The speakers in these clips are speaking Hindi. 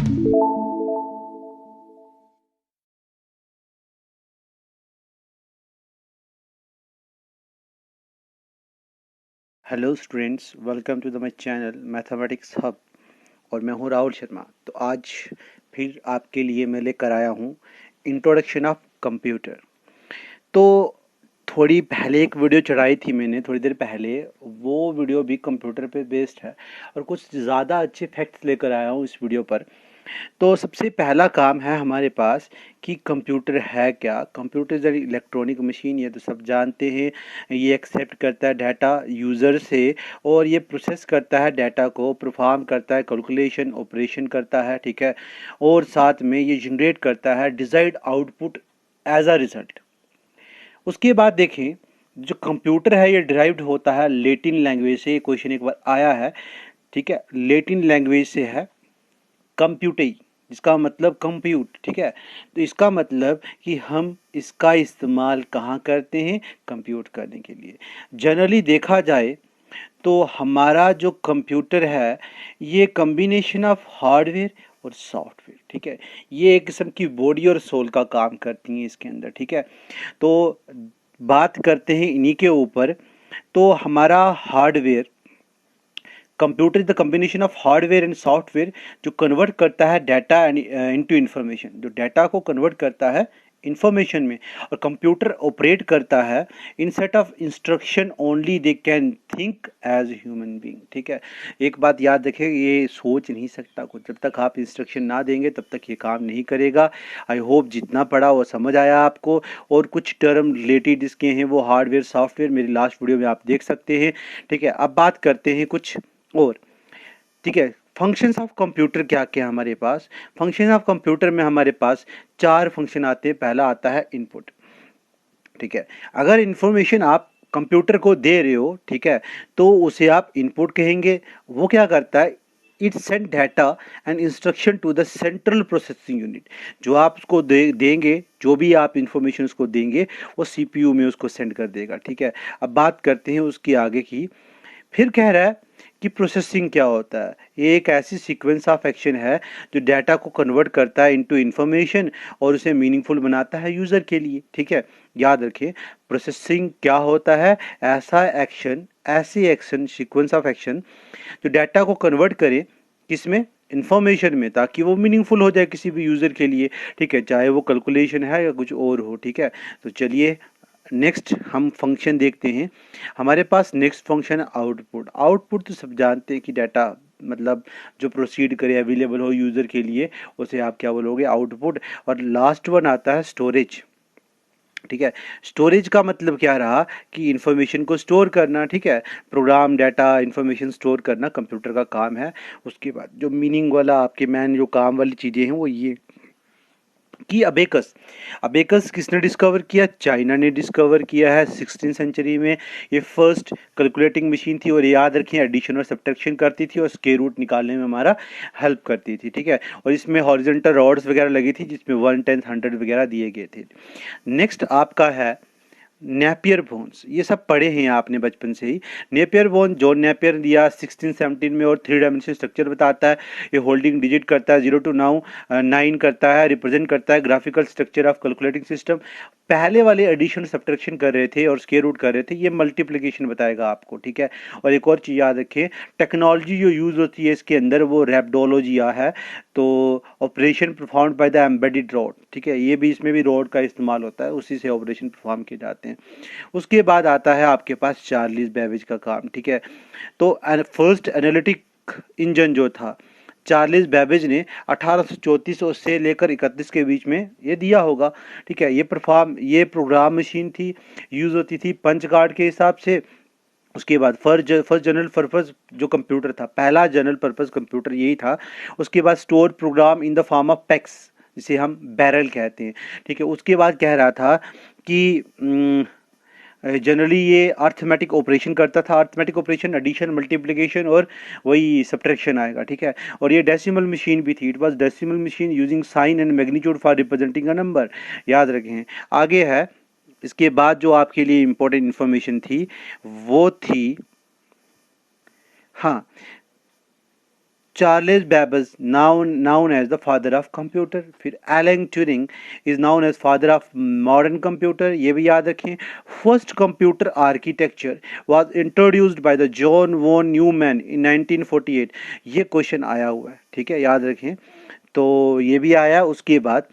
Hello students, welcome to the my channel mathematics hub. और मैं हूं राहुल शर्मा। तो आज फिर आपके लिए मैं लेकर आया हूं इंट्रोडक्शन ऑफ कंप्यूटर। तो थोड़ी पहले एक वीडियो चढ़ाई थी मैंने थोड़ी देर पहले, वो वीडियो भी कंप्यूटर पे बेस्ड है और कुछ ज़्यादा अच्छे फैक्ट्स लेकर आया हूँ इस वीडियो पर। तो सबसे पहला काम है हमारे पास कि कंप्यूटर है क्या। कंप्यूटर जब इलेक्ट्रॉनिक मशीन है तो सब जानते हैं, ये एक्सेप्ट करता है डाटा यूज़र से और ये प्रोसेस करता है डाटा को, परफॉर्म करता है कैलकुलेशन, ऑपरेशन करता है, ठीक है। और साथ में ये जनरेट करता है desired output as a result. उसके बाद देखें, जो कंप्यूटर है ये डिराइव्ड होता है लेटिन लैंग्वेज से। क्वेश्चन एक बार आया है, ठीक है, लेटिन लैंग्वेज से है कंप्यूटई, जिसका मतलब कंप्यूट, ठीक है। तो इसका मतलब कि हम इसका इस्तेमाल कहाँ करते हैं, कंप्यूट करने के लिए। जनरली देखा जाए तो हमारा जो कंप्यूटर है ये कॉम्बिनेशन ऑफ हार्डवेयर और सॉफ्टवेयर, ठीक है। ये एक किस्म की बॉडी और सोल का काम करती हैं इसके अंदर, ठीक है। तो बात करते हैं इन्हीं के ऊपर। तो हमारा hardware, computer is the combination of hardware and software जो कन्वर्ट करता है डाटा इनटू इंफॉर्मेशन, जो डाटा को कन्वर्ट करता है इंफॉर्मेशन में। और कंप्यूटर ऑपरेट करता है in set of instruction only they can think as human being, ठीक है। एक बात याद रखें, ये सोच नहीं सकता कुछ, जब तक आप इंस्ट्रक्शन ना देंगे तब तक ये काम नहीं करेगा। आई होप जितना पढ़ा वो समझ आया आपको। और कुछ टर्म रिलेटेड इसके हैं वो हार्डवेयर सॉफ्टवेयर मेरी लास्ट वीडियो में आप देख सकते हैं, ठीक है। अब बात करते हैं कुछ और, ठीक है। फंक्शंस ऑफ कंप्यूटर क्या क्या हमारे पास। फंक्शन ऑफ कंप्यूटर में हमारे पास 4 फंक्शन आते हैं। पहला आता है इनपुट, ठीक है। अगर इंफॉर्मेशन आप कंप्यूटर को दे रहे हो, ठीक है, तो उसे आप इनपुट कहेंगे। वो क्या करता है, it send data and instruction to the central processing unit. जो आप उसको देंगे, जो भी आप इंफॉर्मेशन उसको देंगे वो सीपीयू में उसको सेंड कर देगा, ठीक है। अब बात करते हैं उसकी आगे की। फिर कह रहा है कि प्रोसेसिंग क्या होता है। ये एक ऐसी सीक्वेंस ऑफ एक्शन है जो डाटा को कन्वर्ट करता है इनटू इंफॉर्मेशन और उसे मीनिंगफुल बनाता है यूज़र के लिए, ठीक है। याद रखें, प्रोसेसिंग क्या होता है, ऐसी एक्शन सीक्वेंस ऑफ एक्शन जो डाटा को कन्वर्ट करे किसमें, इंफॉर्मेशन में, ताकि वो मीनिंगफुल हो जाए किसी भी यूज़र के लिए, ठीक है, चाहे वो कैलकुलेशन है या कुछ और हो, ठीक है। तो चलिए नेक्स्ट हम फंक्शन देखते हैं। हमारे पास नेक्स्ट फंक्शन है आउटपुट। आउटपुट तो सब जानते हैं कि डाटा मतलब जो प्रोसीड करे, अवेलेबल हो यूज़र के लिए, उसे आप क्या बोलोगे, आउटपुट। और लास्ट वन आता है स्टोरेज, ठीक है। स्टोरेज का मतलब क्या रहा कि इंफॉर्मेशन को स्टोर करना, ठीक है। प्रोग्राम, डाटा, इंफॉर्मेशन स्टोर करना कंप्यूटर का काम है। उसके बाद जो मीनिंग वाला आपके मैन जो काम वाली चीज़ें हैं वो ये कि अबेकस। अबेकस किसने डिस्कवर किया, चाइना ने डिस्कवर किया है 16वीं सेंचुरी में। ये फर्स्ट कैलकुलेटिंग मशीन थी और याद रखें एडिशन और सब्ट्रैक्शन करती थी और स्क्वायर रूट निकालने में हमारा हेल्प करती थी, ठीक है। और इसमें हॉरिजॉन्टल रॉड्स वगैरह लगी थी जिसमें 1, 10, 100 वगैरह दिए गए थे। नेक्स्ट आपका है नेपियर बोन्स। ये सब पढ़े हैं आपने बचपन से ही। नेपियर बोन जॉन नेपियर दिया 1617 में और 3 डायमेंशन स्ट्रक्चर बताता है। ये होल्डिंग डिजिट करता है 0 to 9 करता है, रिप्रेजेंट करता है graphical structure of calculating system. पहले वाले एडिशन सब्ट्रैक्शन कर रहे थे और स्क्वायर रूट कर रहे थे, ये मल्टीप्लिकेशन बताएगा आपको, ठीक है। और एक और चीज़ याद रखें, टेक्नोलॉजी जो यूज़ होती है इसके अंदर वो रैप्डोलॉजी है। तो operation performed by the embedded rod, ठीक है, ये भी इसमें भी रॉड का इस्तेमाल होता है, उसी से ऑपरेशन परफॉर्म किए जाते हैं। उसके बाद आता है आपके पास चार्ल्स बेबेज का काम, ठीक है। तो फर्स्ट एनालिटिक इंजन जो था चार्ल्स बेबेज ने 1834 से लेकर 31 के बीच में ये दिया होगा, ठीक है। ये प्रोग्राम मशीन थी, यूज़ होती थी पंच कार्ड के हिसाब से। उसके बाद फर्स्ट जनरल पर्पस जो कंप्यूटर था, पहला जनरल पर्पस कंप्यूटर यही था। उसके बाद store programme in the form of PACS, जिसे हम बैरल कहते हैं, ठीक है। उसके बाद कह रहा था कि जनरली ये अर्थमेटिक ऑपरेशन करता था। अर्थमेटिक ऑपरेशन एडिशन, मल्टीप्लिकेशन और वही सब्ट्रैक्शन आएगा, ठीक है। और ये डेसिमल मशीन भी थी। It was decimal machine using sign and magnitude for representing a number, याद रखें। आगे है, इसके बाद जो आपके लिए इंपॉर्टेंट इंफॉर्मेशन थी, वो थी, हाँ, Charles Babbage known as the father of computer. फिर Alan Turing is known as father of modern computer, ये भी याद रखें। First computer architecture was introduced by the John von Neumann in 1948, ये क्वेश्चन आया हुआ है, ठीक है, याद रखें। तो ये भी आया। उसके बाद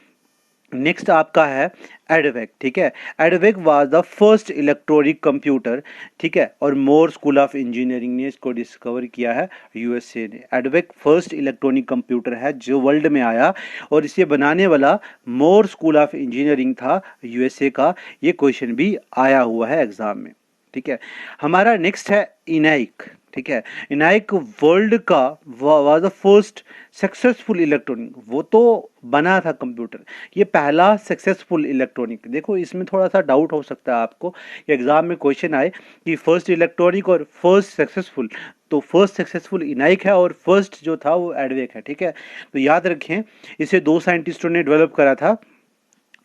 नेक्स्ट आपका है एडवेक, ठीक है। EDVAC was the first electronic computer, ठीक है, और मोर स्कूल ऑफ इंजीनियरिंग ने इसको डिस्कवर किया है, यूएसए ने। एडवेक फर्स्ट इलेक्ट्रॉनिक कंप्यूटर है जो वर्ल्ड में आया, और इसे बनाने वाला मोर स्कूल ऑफ इंजीनियरिंग था, यूएसए का। ये क्वेश्चन भी आया हुआ है एग्जाम में, ठीक है। हमारा नेक्स्ट है इनाइक, ठीक है। इनाइक वर्ल्ड का was the first successful electronic, वो तो बना था कंप्यूटर, ये पहला सक्सेसफुल इलेक्ट्रॉनिक। देखो इसमें थोड़ा सा डाउट हो सकता है आपको, एग्जाम में क्वेश्चन आए कि फर्स्ट इलेक्ट्रॉनिक और फर्स्ट सक्सेसफुल, तो फर्स्ट सक्सेसफुल इनाइक है और फर्स्ट जो था वो एडवेक है, ठीक है। तो याद रखें इसे दो साइंटिस्टों ने डेवलप करा था,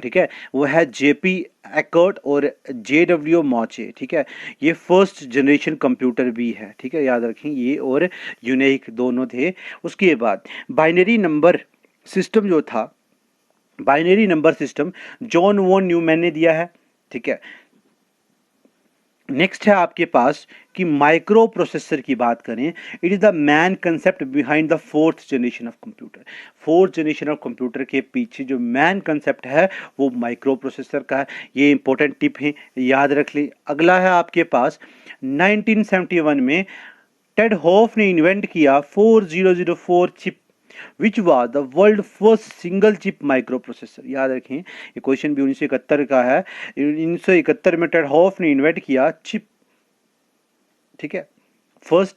ठीक है, वो है जेपी एकर्ट और जेडब्ल्यू मॉचे, ठीक है। ये फर्स्ट जनरेशन कंप्यूटर भी है, ठीक है, याद रखें, ये और यूनिक दोनों थे। उसके बाद बाइनरी नंबर सिस्टम जो था, binary number system John von Neumann ने दिया है, ठीक है। नेक्स्ट है आपके पास कि माइक्रो प्रोसेसर की बात करें, it is the man concept behind the fourth generation of computer. Fourth generation of computer के पीछे जो मैन कंसेप्ट है वो माइक्रो प्रोसेसर का है। ये इंपॉर्टेंट टिप है, याद रख ले। अगला है आपके पास 1971 में टेड हॉफ ने इन्वेंट किया 4004 chip, which was the world first single chip micro processor. याद रखें ये क्वेश्चन भी 1971 का है। 1971 में टेड हॉफ ने इन्वेंट किया चिप, ठीक है, फर्स्ट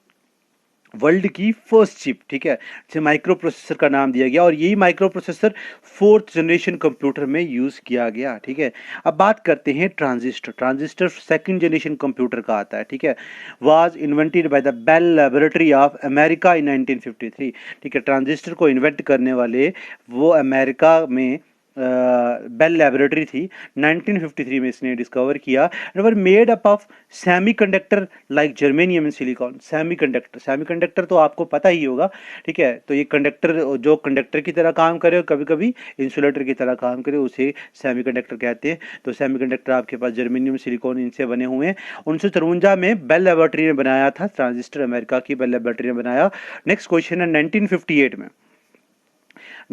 वर्ल्ड की फर्स्ट चिप, ठीक है, जिसे माइक्रो प्रोसेसर का नाम दिया गया, और यही microprocessor fourth generation computer में यूज किया गया, ठीक है। अब बात करते हैं transistor. Transistor second generation computer का आता है, ठीक है, was invented by the Bell laboratory of America in 1953, ठीक है। ट्रांजिस्टर को इन्वेंट करने वाले वो अमेरिका में बेल लैबोरेटरी थी, 1953 में इसने डिस्कवर किया। And were made up of semiconductor like germanium and silicon. Semiconductor तो आपको पता ही होगा, ठीक है। तो ये कंडक्टर जो कंडक्टर की तरह काम करे और कभी कभी इंसुलेटर की तरह काम करे, उसे सेमीकंडक्टर कहते हैं। तो सेमीकंडक्टर आपके पास जर्मेनियम सिलिकॉन इनसे बने हुए हैं। 1953 में बेल लैबोरेटरी ने बनाया था ट्रांजिस्टर, अमेरिका की बेल लैबोरेटरी ने बनाया। नेक्स्ट क्वेश्चन है 1958 में।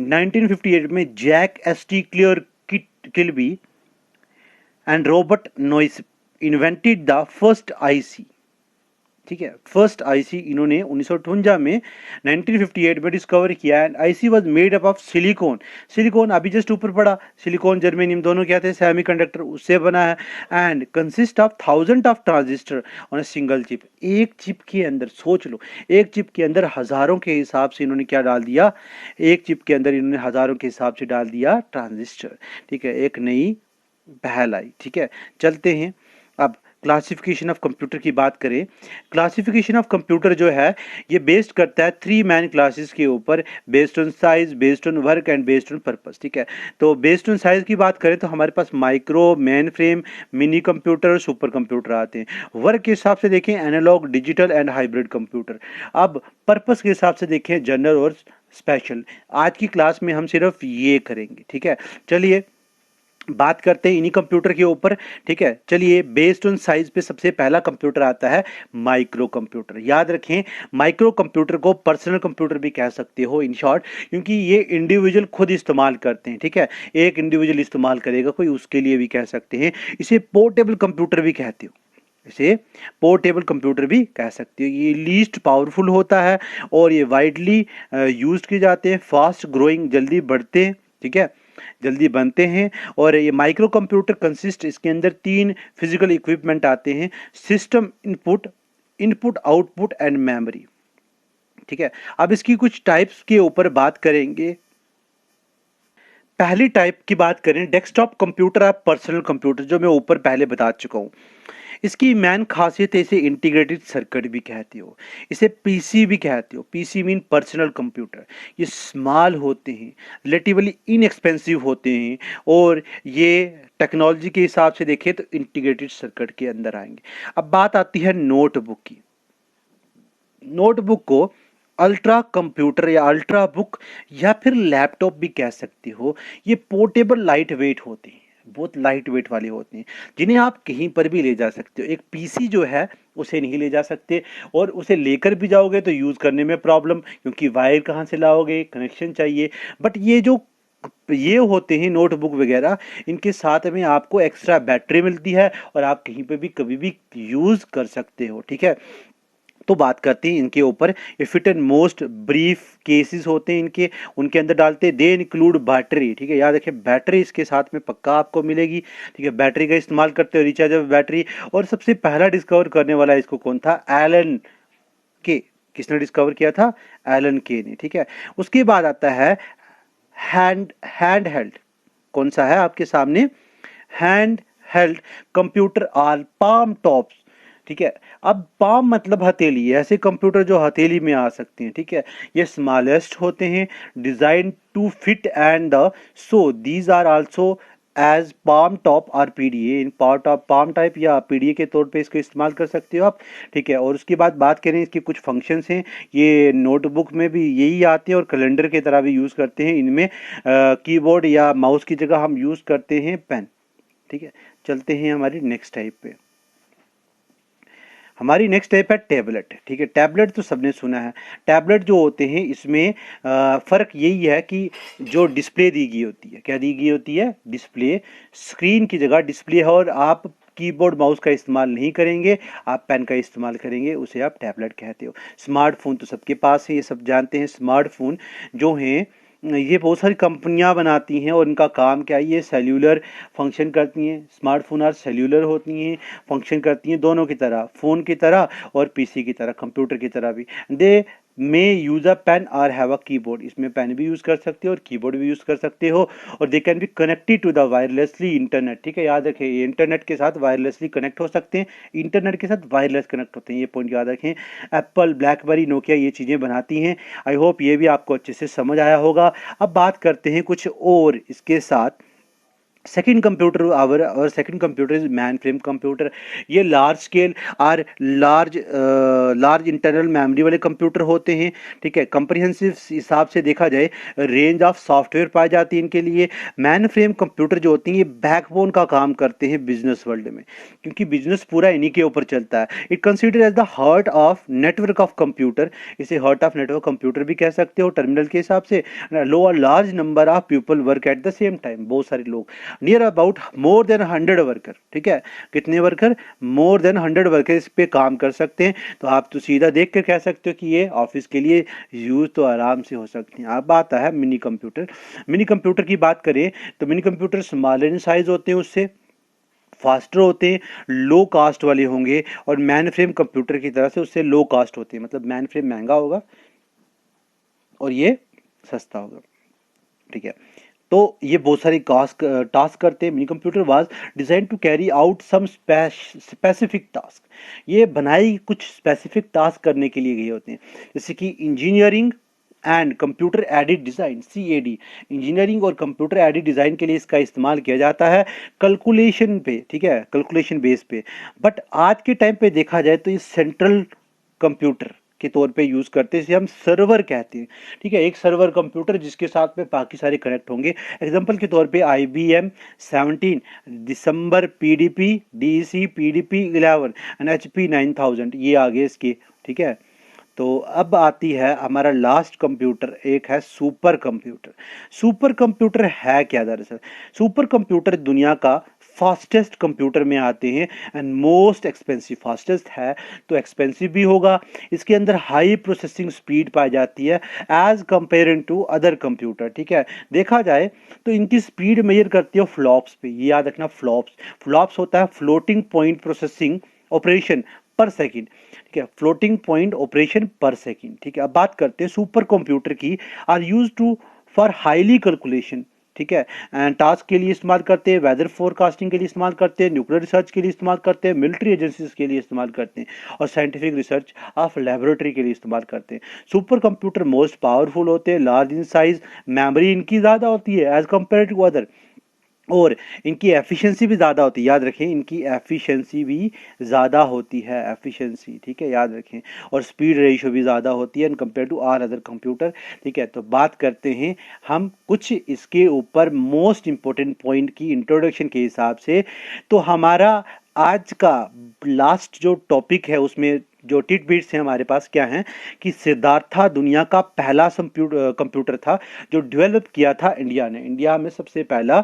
1958 में Jack St Clair Kilby and Robert Noyce invented the first IC, ठीक है। फर्स्ट आईसी इन्होंने 1958 में 1958 में डिस्कवर किया। And IC was made up of silicon. Silicon अभी जस्ट ऊपर पड़ा, सिलिकॉन जर्मेनियम दोनों क्या थे, सेमीकंडक्टर, उससे बना है। And consist of thousand of transistor on a single chip. एक चिप के अंदर सोच लो, एक चिप के अंदर हजारों के हिसाब से इन्होंने क्या डाल दिया, एक चिप के अंदर इन्होंने हजारों के हिसाब से डाल दिया ट्रांजिस्टर, ठीक है। एक नई पहल आई, ठीक है। चलते हैं अब क्लासिफिकेशन ऑफ कंप्यूटर की बात करें। क्लासिफिकेशन ऑफ कंप्यूटर जो है ये बेस्ड करता है थ्री मैन क्लासेस के ऊपर, based on size, based on work and based on purpose, ठीक है। तो बेस्ड ऑन साइज की बात करें तो हमारे पास micro, mainframe, mini computer, super computer आते हैं। वर्क के हिसाब से देखें analogue, digital and hybrid computer. अब पर्पस के हिसाब से देखें जनरल और स्पेशल। आज की क्लास में हम सिर्फ ये करेंगे, ठीक है। चलिए बात करते हैं इन्हीं कंप्यूटर के ऊपर, ठीक है। चलिए बेस्ड ऑन साइज पे सबसे पहला कंप्यूटर आता है माइक्रो कंप्यूटर। याद रखें माइक्रो कंप्यूटर को पर्सनल कंप्यूटर भी कह सकते हो इन शॉर्ट, क्योंकि ये इंडिविजुअल खुद इस्तेमाल करते हैं, ठीक है। एक इंडिविजुअल इस्तेमाल करेगा कोई, उसके लिए भी कह सकते हैं। इसे पोर्टेबल कंप्यूटर भी कहते हो, इसे पोर्टेबल कंप्यूटर भी कह सकते हो। ये लीस्ट पावरफुल होता है और ये वाइडली यूज किए जाते हैं। फास्ट ग्रोइंग, जल्दी बढ़ते हैं, ठीक है, जल्दी बनते हैं। और ये माइक्रो कंप्यूटर कंसिस्ट, इसके अंदर तीन फिजिकल इक्विपमेंट आते हैं, system input, input output and memory, ठीक है। अब इसकी कुछ टाइप्स के ऊपर बात करेंगे। पहली टाइप की बात करें डेस्कटॉप कंप्यूटर या पर्सनल कंप्यूटर, जो मैं ऊपर पहले बता चुका हूँ। इसकी मेन खासियत है इसे इंटीग्रेटेड सर्किट भी कहते हो, इसे पीसी भी कहते हो। PC mean personal computer. ये स्मॉल होते हैं, रिलेटिवली इनएक्सपेंसिव होते हैं, और ये टेक्नोलॉजी के हिसाब से देखें तो इंटीग्रेटेड सर्किट के अंदर आएंगे। अब बात आती है नोटबुक की। नोटबुक को अल्ट्रा कंप्यूटर या अल्ट्रा बुक या फिर लैपटॉप भी कह सकते हो, ये पोर्टेबल लाइट वेट होते हैं, बहुत लाइट वेट वाले होते हैं, जिन्हें आप कहीं पर भी ले जा सकते हो। एक पीसी जो है उसे नहीं ले जा सकते, और उसे लेकर भी जाओगे तो यूज़ करने में प्रॉब्लम, क्योंकि वायर कहाँ से लाओगे, कनेक्शन चाहिए। बट ये होते हैं नोटबुक वगैरह, इनके साथ में आपको एक्स्ट्रा बैटरी मिलती है और आप कहीं पे भी कभी भी यूज़ कर सकते हो, ठीक है। तो बात करते हैं इनके ऊपर। ये fit and most brief cases होते हैं इनके, उनके अंदर डालते हैं। दे इंक्लूड बैटरी, ठीक है, याद रखिए बैटरी इसके साथ में पक्का आपको मिलेगी, ठीक है। बैटरी का इस्तेमाल करते हो, रिचार्जेबल बैटरी। और सबसे पहला डिस्कवर करने वाला इसको कौन था? एलन के। किसने डिस्कवर किया था? एलन के ने, ठीक है। उसके बाद आता है हैंड हेल्ड। कौन सा है आपके सामने? Hand held computer are palm tops, ठीक है। अब पाम मतलब हथेली, ऐसे कंप्यूटर जो हथेली में आ सकते हैं, ठीक है। ये स्मॉलेस्ट होते हैं, design to fit and so these are also as palm top or PDA. In part of palm type या पीडीए के तौर पे इसको इस्तेमाल कर सकते हो आप, ठीक है। और उसके बाद बात करें इसके कुछ फंक्शंस हैं, ये नोटबुक में भी यही आते हैं और कैलेंडर की तरह भी यूज़ करते हैं। इनमें कीबोर्ड या माउस की जगह हम यूज़ करते हैं पेन, ठीक है। चलते हैं हमारी नेक्स्ट टाइप पे। हमारी नेक्स्ट टाइप है टैबलेट, ठीक है। टैबलेट तो सबने सुना है। टैबलेट जो होते हैं इसमें फ़र्क यही है कि जो डिस्प्ले दी गई होती है, क्या दी गई होती है? डिस्प्ले। स्क्रीन की जगह डिस्प्ले है, और आप कीबोर्ड माउस का इस्तेमाल नहीं करेंगे, आप पेन का इस्तेमाल करेंगे, उसे आप टैबलेट कहते हो। स्मार्टफोन तो सबके पास है, ये सब जानते हैं। स्मार्टफोन जो हैं ये बहुत सारी कंपनियां बनाती हैं, और इनका काम क्या है? ये सेल्यूलर फंक्शन करती हैं। स्मार्टफोन और सेल्यूलर होती हैं, फंक्शन करती हैं दोनों की तरह, फ़ोन की तरह और पीसी की तरह, कंप्यूटर की तरह भी। दे में यूज़ अ पेन और हैव अ कीबोर्ड। इसमें पेन भी यूज़ कर सकते हो और कीबोर्ड भी यूज़ कर सकते हो। और they can be connected to the wirelessly internet, ठीक है। याद रखें, ये इंटरनेट के साथ वायरलेसली कनेक्ट हो सकते हैं, इंटरनेट के साथ वायरलेस कनेक्ट होते हैं, ये पॉइंट याद रखें। एप्पल, ब्लैकबेरी, नोकिया ये चीज़ें बनाती हैं। आई होप ये भी आपको अच्छे से समझ आया होगा। अब बात करते हैं कुछ और इसके साथ। सेकंड कंप्यूटर और second computer is man frame computer. ये लार्ज स्केल और लार्ज इंटरनल मेमोरी वाले कंप्यूटर होते हैं, ठीक है। कंप्रिहेंसिव हिसाब से देखा जाए, रेंज ऑफ सॉफ्टवेयर पाई जाती है इनके लिए। मैन फ्रेम कंप्यूटर जो होती हैं ये बैकबोन का काम करते हैं बिजनेस वर्ल्ड में, क्योंकि बिजनेस पूरा इन्हीं के ऊपर चलता है। It consider as the heart of network of computer. इसे हार्ट ऑफ नेटवर्क कंप्यूटर भी कह सकते हो टर्मिनल के हिसाब से। लो large number of people work at the same time, बहुत सारे लोग, near about more than 100 worker, ठीक है। कितने वर्कर? मोर देन 100 वर्कर इस पे काम कर सकते हैं। तो आप तो सीधा देख कर कह सकते हो कि ये ऑफिस के लिए यूज तो आराम से हो सकती हैं। अब आता है मिनी कंप्यूटर। मिनी कंप्यूटर की बात करें तो mini computer smaller in size होते हैं, उससे फास्टर होते हैं, लो कास्ट वाले होंगे, और मैन फ्रेम कंप्यूटर की तरह से उससे लो कास्ट होते हैं। मतलब मैन फ्रेम महंगा होगा और ये सस्ता होगा, ठीक है। तो ये बहुत सारी टास्क करते हैं। Mini computer was design to carry out some specific task. ये बनाई कुछ स्पेसिफिक टास्क करने के लिए गए होते हैं, जैसे कि engineering and computer aided design, CAD। Engineering और कंप्यूटर एडेड डिज़ाइन के लिए इसका इस्तेमाल किया जाता है, कैलकुलेशन पे, ठीक है, कैलकुलेशन बेस पे। बट आज के टाइम पे देखा जाए तो ये सेंट्रल कंप्यूटर के तौर पे यूज़ करते हैं, इसे हम सर्वर कहते हैं, ठीक है। एक सर्वर कंप्यूटर जिसके साथ में बाकी सारे कनेक्ट होंगे। एग्जांपल के तौर पे IBM 17, December PDP, DEC PDP 11 and HP 9000, ये आगे इसके, ठीक है। तो अब आती है हमारा लास्ट कंप्यूटर, एक है सुपर कंप्यूटर। सुपर कंप्यूटर है क्या? दरअसल सुपर कंप्यूटर दुनिया का फास्टेस्ट कंप्यूटर में आते हैं एंड मोस्ट एक्सपेंसिव। फास्टेस्ट है तो एक्सपेंसिव भी होगा। इसके अंदर हाई प्रोसेसिंग स्पीड पाई जाती है as comparing to other computer, ठीक है। देखा जाए तो इनकी स्पीड मेजर करती है फ्लॉप्स पे, ये याद रखना। फ्लॉप्स, फ्लॉप्स होता है floating point processing operation per second, ठीक है। Floating point operation per second, ठीक है। अब बात करते हैं सुपर कंप्यूटर की। Are use to for highly calculation, ठीक है। एंड टास्क के लिए इस्तेमाल करते हैं, वेदर फोरकास्टिंग के लिए इस्तेमाल करते हैं, न्यूक्लियर रिसर्च के लिए इस्तेमाल करते हैं, मिलिट्री एजेंसीज के लिए इस्तेमाल करते हैं, और साइंटिफिक रिसर्च ऑफ लेबोरेटरी के लिए इस्तेमाल करते हैं। सुपर कंप्यूटर मोस्ट पावरफुल होते हैं, लार्ज इन साइज, मेमोरी इनकी ज़्यादा होती है एज कम्पेयर टू अदर। और इनकी एफिशिएंसी भी ज़्यादा होती है, याद रखें, इनकी एफिशिएंसी भी ज़्यादा होती है, एफिशिएंसी, ठीक है, याद रखें। और स्पीड रेशियो भी ज़्यादा होती है in compare to our other computer, ठीक है। तो बात करते हैं हम कुछ इसके ऊपर मोस्ट इम्पोर्टेंट पॉइंट की इंट्रोडक्शन के हिसाब से। तो हमारा आज का लास्ट जो टॉपिक है उसमें जो टिट बिट्स हैं हमारे पास क्या हैं कि सिद्धार्था दुनिया का पहला कंप्यूटर था जो डेवलप किया था इंडिया ने। इंडिया में सबसे पहला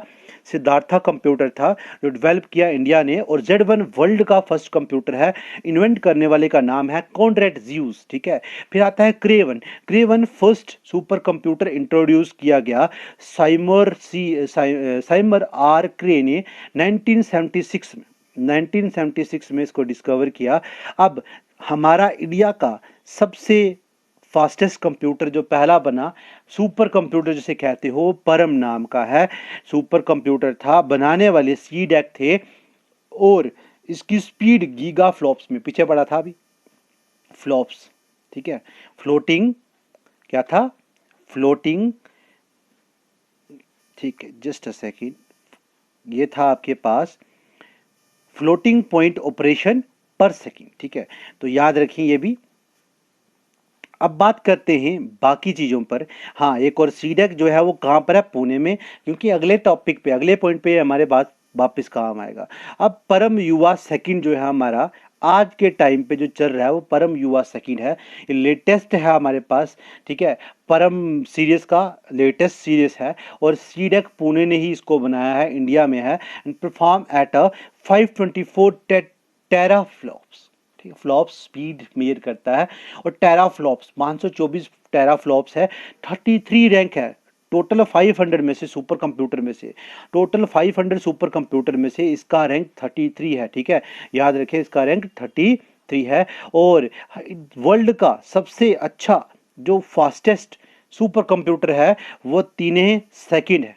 सिद्धार्था कंप्यूटर था जो डेवलप किया इंडिया ने। और Z1 वर्ल्ड का फर्स्ट कंप्यूटर है, इन्वेंट करने वाले का नाम है कॉनरैड ज़्यूस, ठीक है। फिर आता है Kraven. Kraven first super computer introduce किया गया साइमर आर क्रे ने 1976 में। 1976 में इसको डिस्कवर किया। अब हमारा इंडिया का सबसे फास्टेस्ट कंप्यूटर जो पहला बना, सुपर कंप्यूटर जिसे कहते हो, परम नाम का है, सुपर कंप्यूटर था, बनाने वाले सीडैक थे। और इसकी स्पीड गीगा फ्लॉप्स में, पीछे पड़ा था अभी फ्लॉप्स, ठीक है, फ्लोटिंग, क्या था, फ्लोटिंग, ठीक है, जस्ट अ सेकेंड, ये था आपके पास फ्लोटिंग पॉइंट ऑपरेशन पर सेकेंड, ठीक है। तो याद रखिए ये भी। अब बात करते हैं बाकी चीज़ों पर। हाँ, एक और सीडेक जो है वो कहाँ पर है, पुणे में, क्योंकि अगले टॉपिक पे, अगले पॉइंट पे हमारे बात वापस काम आएगा। अब परम युवा सेकंड जो है हमारा आज के टाइम पे जो चल रहा है वो परम युवा सेकंड है। ये लेटेस्ट है हमारे पास, ठीक है, परम सीरीज का लेटेस्ट सीरीज है। और सीडेक पुणे ने ही इसको बनाया है, इंडिया में है। And perform at a 524 teraflops, flops speed measure करता है। और टेराफ्लॉप्स 524 टेराफ्लॉप्स है, 33 रैंक है टोटल 500 में से, सुपर कंप्यूटर में से, टोटल 500 सुपर कंप्यूटर में से इसका रैंक 33 है, ठीक है, याद रखें इसका रैंक 33 है। और वर्ल्ड का सबसे अच्छा जो फास्टेस्ट सुपर कंप्यूटर है वो तीने सेकंड है,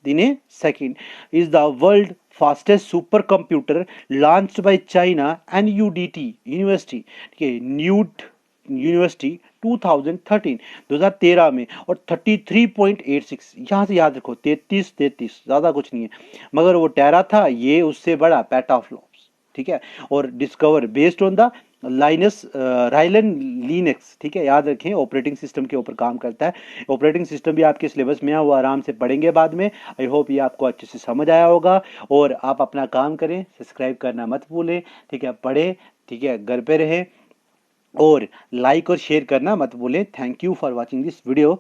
दिने second is the world fastest supercomputer launched by China and UDT university, ठीक है, न्यूट यूनिवर्सिटी 2013 में। और 33.86, यहाँ से याद रखो 33 ज़्यादा कुछ नहीं है, मगर वो टेरा था, ये उससे बड़ा पेटाफ्लॉप्स, ठीक है। और discover based on the Linus राइलन लिनक्स, ठीक है, याद रखें ऑपरेटिंग सिस्टम के ऊपर काम करता है। ऑपरेटिंग सिस्टम भी आपके सिलेबस में है, वो आराम से पढ़ेंगे बाद में। आई होप ये आपको अच्छे से समझ आया होगा। और आप अपना काम करें, सब्सक्राइब करना मत भूलें, ठीक है, पढ़ें, ठीक है, घर पे रहें, और लाइक और शेयर करना मत भूलें। Thank you for watching this video.